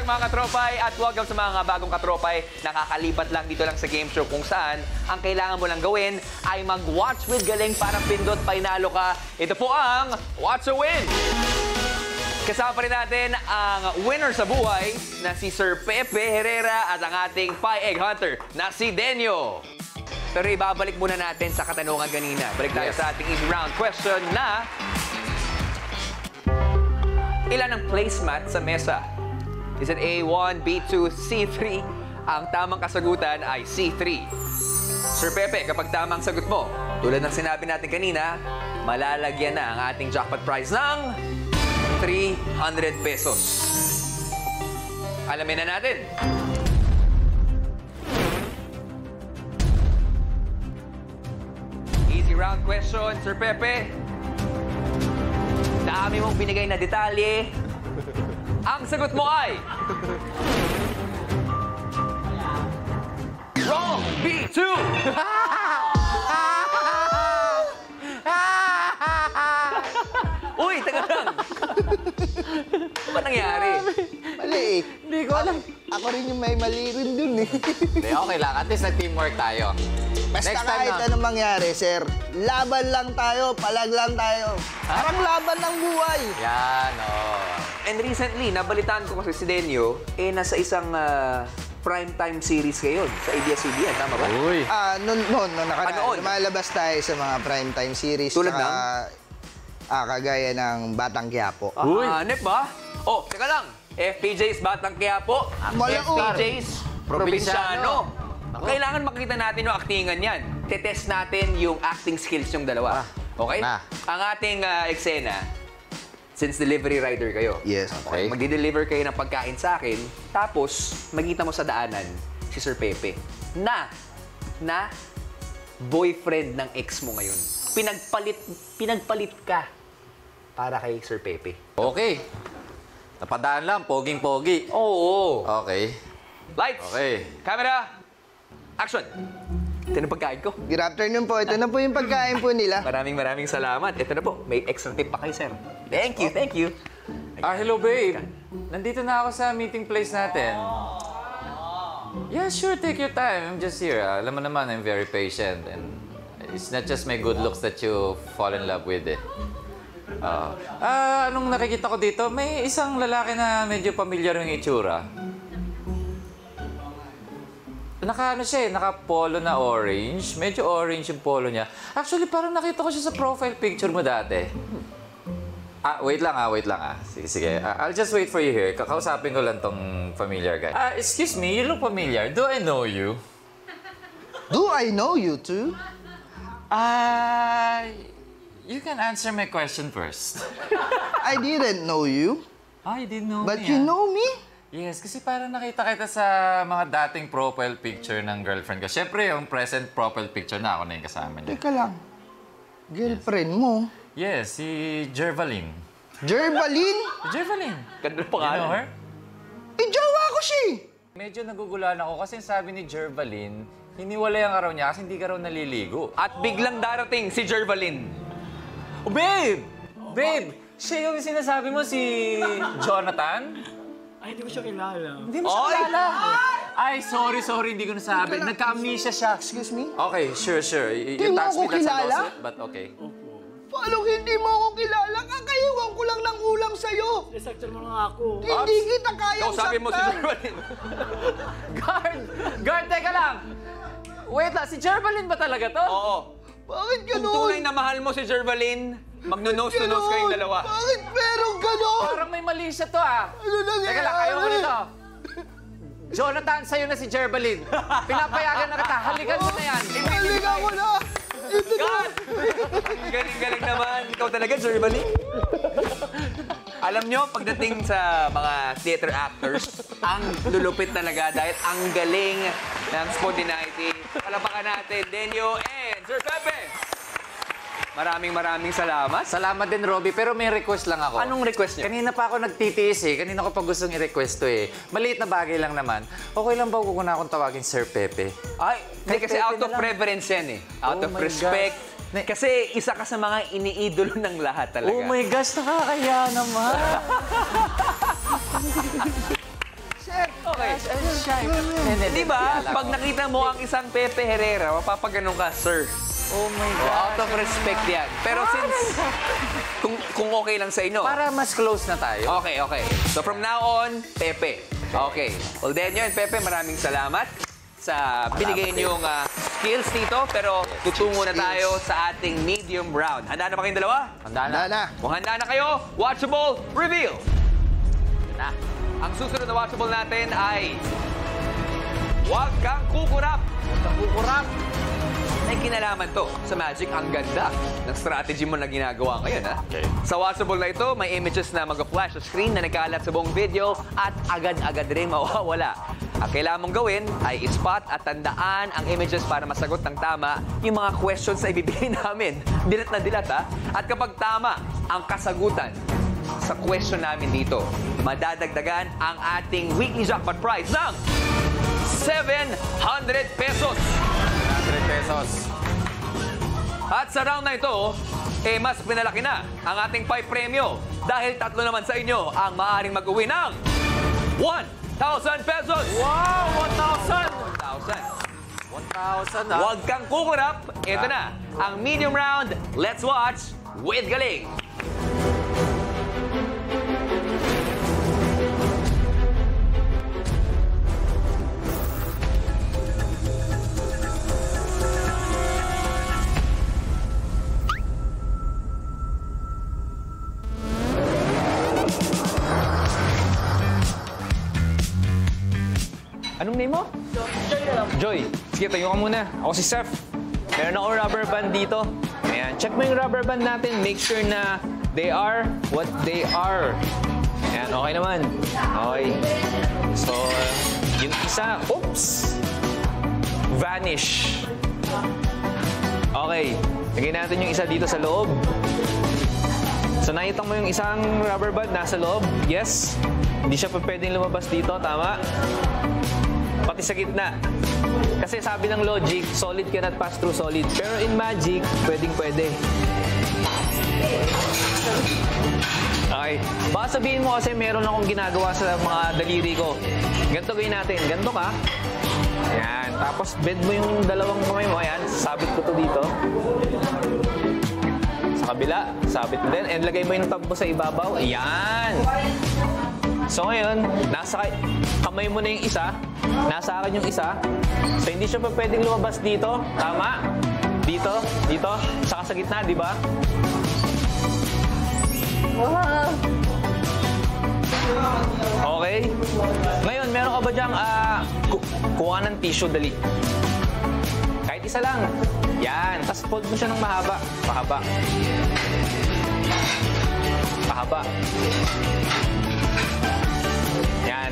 mga katropay at welcome sa mga bagong katropay. Nakakalipat lang dito lang sa game show kung saan ang kailangan mo lang gawin ay mag-watch with galing para pindot painalo ka. Ito po ang Watch a Win! Kasama pa rin natin ang winner sa buhay na si Sir Pepe Herrera at ang ating Pie Egg Hunter na si Denyo. Pero ibabalik muna natin sa katanungan kanina. Balik tayo sa ating easy round question na ilan ang placemat sa mesa? Is it A1, B2, C3? Ang tamang kasagutan ay C3. Sir Pepe, kapag tamang sagot mo, tulad ng sinabi natin kanina, malalagyan na ang ating jackpot prize ng 300 pesos. Alamin na natin. Easy round question, Sir Pepe. Dami mong binigay na detalye. Ang sagot mo ay... Wrong! B2! Uy, taga lang! Ano nangyari? Mali eh. Hindi ko alam. Ako rin yung may mali rin dun eh. Hindi, okay lang. At least nag-teamwork tayo. Basta Next time kahit na. anong mangyari, sir, laban lang tayo, palag lang tayo. Parang laban ng buhay. Yan, oh. And recently, nabalitaan ko kasi si Denyo, nasa isang primetime series kayo sa ABS-CBN, tama ba? Uy. Noon, nakaraan. Noon? Lumalabas tayo sa mga primetime series. Tulad tsaka, ng? Kagaya ng Batang Quiapo. Uy. Hanep ba? Oh, teka lang. FPJ's Batang Quiapo. Malaong. FPJ's Provinciano. Kailangan makita natin yung actingan yan. Tetest natin yung acting skills yung dalawa. Okay? Ang ating eksena, since delivery rider kayo. Yes. Okay. Magdi-deliver kayo ng pagkain sa akin, tapos magkita mo sa daanan si Sir Pepe na boyfriend ng ex mo ngayon. Pinagpalit ka para kay Sir Pepe. Okay. Napadaan lang, poging-pogi. Oo. Okay. Lights. Okay. Camera. Action. Ito na pagkain ko. Good afternoon po. Ito na po yung pagkain po nila. Maraming salamat. Ito na po. May extra tip pa kayo, sir. Thank you, thank you. Hello, babe. Nandito na ako sa meeting place natin. Yeah, sure. Take your time. I'm just here. Alam mo naman, I'm very patient. And it's not just my good looks that you fall in love with, eh. Anong nakikita ko dito? May isang lalaki na medyo pamilyar yung itsura. Naka-ano siya eh, naka-polo na orange. Medyo orange yung polo niya. Actually, parang nakita ko siya sa profile picture mo dati. Wait lang. Sige. I'll just wait for you here. Kakausapin ko lang tong familiar guy. Excuse me, you look familiar. Do I know you? Do I know you too? You can answer my question first. I didn't know you. You didn't know But me, you know me? Yes, kasi parang nakita kita sa mga dating profile picture ng girlfriend ko. Siyempre, yung present profile picture na ako na yung kasama niya. Teka lang. Girlfriend mo? Yes, si Jervaline. Jervaline? Jervaline. Ganda You ng pangalan. know her? Jowa ko siya eh. Medyo nagugulan ako kasi sabi ni Jervaline, hiniwalay ang araw niya kasi hindi ka raw naliligo. At biglang darating si Jervaline. Oh, babe! Babe! Siya yung sinasabi mo si Jonathan? Ay, hindi ko siya kilala. Hindi mo siya kilala. Ay, sorry, hindi ko nasabi. Nagka-amnesia siya. Excuse me? Okay, sure. You Hindi mo touch ako me, that's a kilala? lawsuit, but okay. Paano hindi mo ako kilala? Kakaiwan ko lang ng ulam sa'yo. Desaktan mo lang ako. Hindi kita kayang Kausapin mo si saktan. Jervaline. Guard, teka lang. Wait lang, si Jervaline ba talaga to? Oo. Bakit Kung gano'n? tunay na mahal mo si Jervaline, magno-nose to nose kayong dalawa. Bakit meron gano'n? Parang may mali siya to ah. Ano nangyayari? Teka lang, ayaw ko nito. Jonathan, sa'yo na si Jervaline. Pinapayagan na kita. Halikan mo na yan. Halika mo na! Ito na! God! Galing naman. Ikaw talaga, Jervaline. Alam nyo, pagdating sa mga theater actors, ang lulupit talaga dahil ang galing ng spontaneity. Palapakan natin, Denyo and Sir Pepe. Maraming salamat. Salamat din, Robby. Pero may request lang ako. Anong request niyo? Kanina pa ako nagtitiis eh. Kanina ko pa gustong i-request to eh. Maliit na bagay lang naman. Okay lang ba kung akong tawagin Sir Pepe? Ay, hindi kasi Pepe out of na lang. preference yan eh. Out Oh of my respect. gosh. Kasi isa ka sa mga iniidolo ng lahat talaga. Oh my gosh, nakakaya naman. Okay. Di ba, pag nakita mo ang isang Pepe Herrera, mapapaganon ka, sir. Oh my Oh, out of respect yan. Pero since, kung okay lang sa inyo. Para mas close na tayo. Okay, okay. So from now on, Pepe. Okay. Well, then yun, Pepe, maraming salamat sa binigay niyong skills dito. Pero tutungo na tayo sa ating medium round. Handa na ba kayong dalawa? Handa na. Handa na. Kung handa na kayo, watchable reveal! Na. Ang susunod na watchable natin ay Huwag Kang Kukurap! Huwag Kang Kukurap! May kinalaman to sa Magic. Ang ganda ng strategy mo na ginagawa ngayon, ha? Okay. Sa watchable na ito, may images na mag-flash sa screen na nagkalat sa buong video at agad-agad rin mawawala. Ang kailangan mong gawin ay i-spot at tandaan ang images para masagot ng tama yung mga questions na ibibigay namin. Dilat na dilat, ha? At kapag tama ang kasagutan sa question namin dito, madadagdagan ang ating weekly jackpot prize ng 700 pesos. 100 pesos. At sa round na ito, mas pinalaki na ang ating 5 premyo dahil 3 naman sa inyo ang maaaring mag-uwi ng 1,000 pesos! Wow! 1,000! 1,000! 1,000 Huwag kang kukurap. Ito na, ang medium round. Let's watch with Galing. Anong name mo? Joy. Sige, tayo ka muna. Ako si Seth. Meron ako rubber band dito. Ayan. Check mo yung rubber band natin. Make sure na they are what they are. Ayan, okay naman. Okay. So, yung isa, oops! Vanish. Okay. Lagyan natin yung isa dito sa loob. So, nakita mo yung isang rubber band nasa loob? Yes. Hindi siya pa pwedeng lumabas dito. Tama? Pati sa gitna. Kasi sabi ng logic, solid cannot pass through solid. Pero in Magic, pwedeng-pwede. Okay. Baka sabihin mo kasi meron akong ginagawa sa mga daliri ko. Ganito gawin natin. Ganito ka. Ayan. Tapos bend mo yung dalawang kamay mo. Ayan. Sabit ko to dito. Sa kabila. Sabit mo din. And lagay mo yung tab mo sa ibabaw. Ayan. So ngayon, nasa kamay mo na yung isa, nasa akin yung isa. So hindi siya pa pwedeng lumabas dito. Tama? Dito, dito, saka sa gitna, di ba? Wow! Okay. Ngayon, meron ka ba dyang kuha ng tissue, dali. Kahit isa lang. Yan. Tapos fold mo siya ng mahaba. Pahaba. Pahaba. Yan.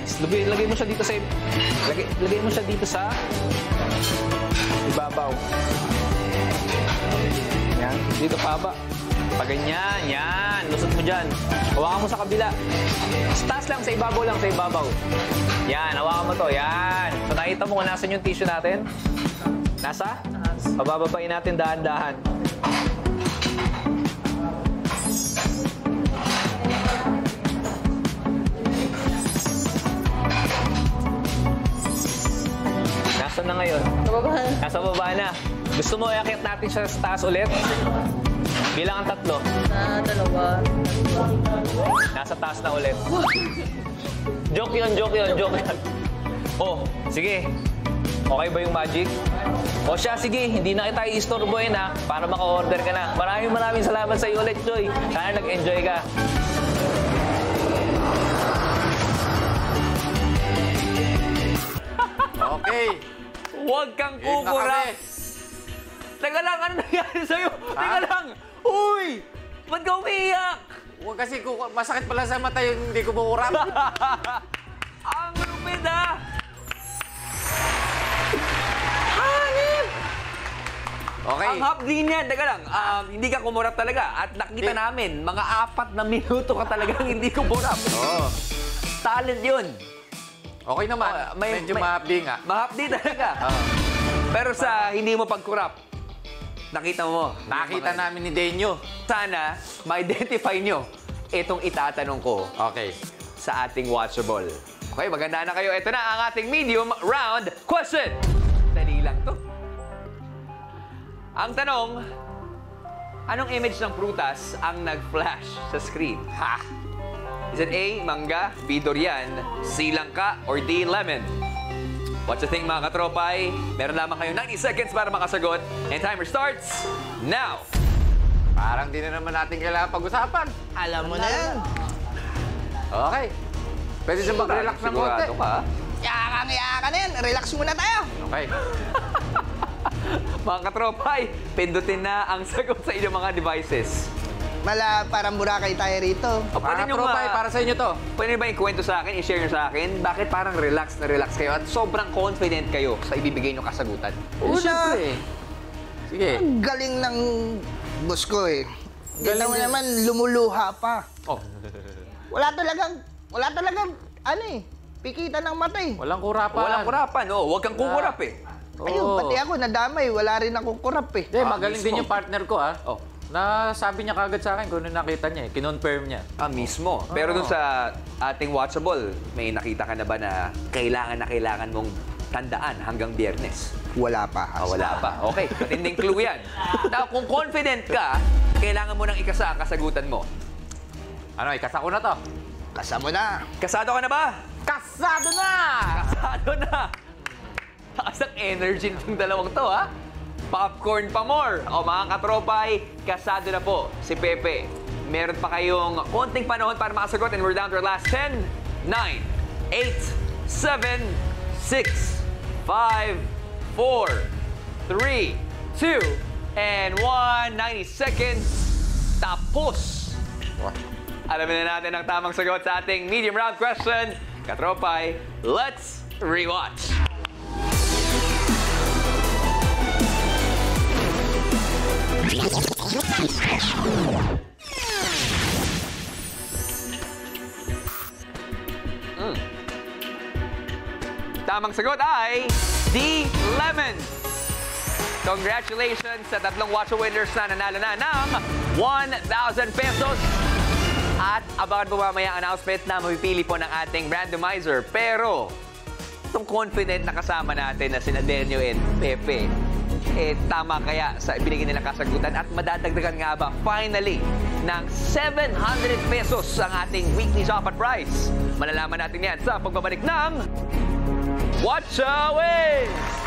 Lagay mo siya dito sa lagay mo siya dito sa ibabaw. Yan. Dito pahaba. Pag ganyan. Yan. Lusot mo dyan. Hawakan mo sa kabila. Sa taas lang. Sa ibabaw lang. Sa ibabaw. Yan. Hawakan mo to. Yan. So nakita mo kung nasan yung tissue natin? Nasa? Pabababain natin dahan-dahan. Nasaan na ngayon? Kababahan. Nasa baba na. Gusto mo iakit natin siya sa taas ulit? Bilang ang 3. Na dalawa. Nasa taas na ulit. Joke yun, joke yun, joke yun. Oh, sige. Okay ba yung Magic? O siya, sige, hindi na kita i-istorbohin ha, para maka-order ka na. Maraming salamat sa iyo ulit, Joy. Sana nag-enjoy ka. Okay. Huwag kang Game na kukurap. kami. Teka lang, ano nangyari sa'yo? Teka lang. Uy! Ba't ka umiiyak? Huwag kasi masakit pala sa mata yung hindi ko bukurap. Ang lupit, ha? Okay. Ang hapdi niya, teka lang, hindi ka kumurap talaga. At nakita namin, mga 4 na minuto ka talagang hindi kumurap. Oo. Talent yun. Okay naman. Medyo mahapdi nga. Mahapdi talaga. Pero sa hindi mo pagkurap, nakita mo. Nakita namin ni Denyo. Sana ma-identify nyo itong itatanong ko Okay. sa ating watchable. Okay, maganda na kayo. Ito na ang ating medium round question. Dali lang to. Ang tanong, anong image ng prutas ang nag-flash sa screen? Ha? Is it A, mangga, B, durian, C, langka, or D, lemon? What's the thing, mga katropay? Meron lamang kayo 90 seconds para makasagot. And timer starts now. Parang di na naman natin kailangan pag-usapan. Alam mo na yan. Okay. Pwede siya mag-relax ng konti. Sigurado ka? Yakan na yan. Relax muna tayo. Okay. Mga katropay, pindutin na ang sagot sa inyong mga devices. Parang Boracay tayo rito. O, Para nyo tropay, para sa inyo to. Pwede nyo ba ikwento sa akin, i-share nyo sa akin, bakit parang relax na relax kayo at sobrang confident kayo sa ibibigay nyo kasagutan? Oo, syempre. Sige. Ang galing ng boss ko eh. Kita mo naman, lumuluha pa. Oh. Wala talagang, ano eh, pikitan ng mata eh. Walang kurapan. Walang kurapan, no? Huwag kang kukurap eh. Ayun, pati ako nadamay, wala rin akong kurap eh. Hindi, magaling mismo. din yung partner ko, ha? Oh. Na sabi niya kagad sa akin kung ano nakita niya, kinonfirm niya. Mismo. Pero dun sa ating watchable, may nakita ka na ba na kailangan mong tandaan hanggang Biyernes? Wala pa. Wala pa. Okay, matinding clue yan. Now, kung confident ka, kailangan mo nang ikasa ang kasagutan mo. Ano, ikasa ko na to. Kasa mo na. Kasado ka na ba? Kasado na! Kasado na! Taas ang energy ng dalawang to, ha? Popcorn pa more! O mga katropay, kasado na po si Pepe. Meron pa kayong konting panahon para makasagot and we're down to our last 10, 9, 8, 7, 6, 5, 4, 3, 2, and 1. 90 seconds. Tapos! Alamin na natin ang tamang sagot sa ating medium round question. Katropay, let's rewatch. Tamang sagot ay D, lemon. Congratulations sa tatlong watch winners na nanalo na ng 1,000 pesos. At abangan po mamaya ang announcement na mapipili po ng ating randomizer. Pero, itong confident na kasama natin na sina Denyo and Pepe, tama kaya sa ibinigay nilang kasagutan at madadagdagan nga ba finally ng 700 pesos ang ating weekly jackpot prize? Malalaman natin yan sa pagbabalik ng Watch Wins!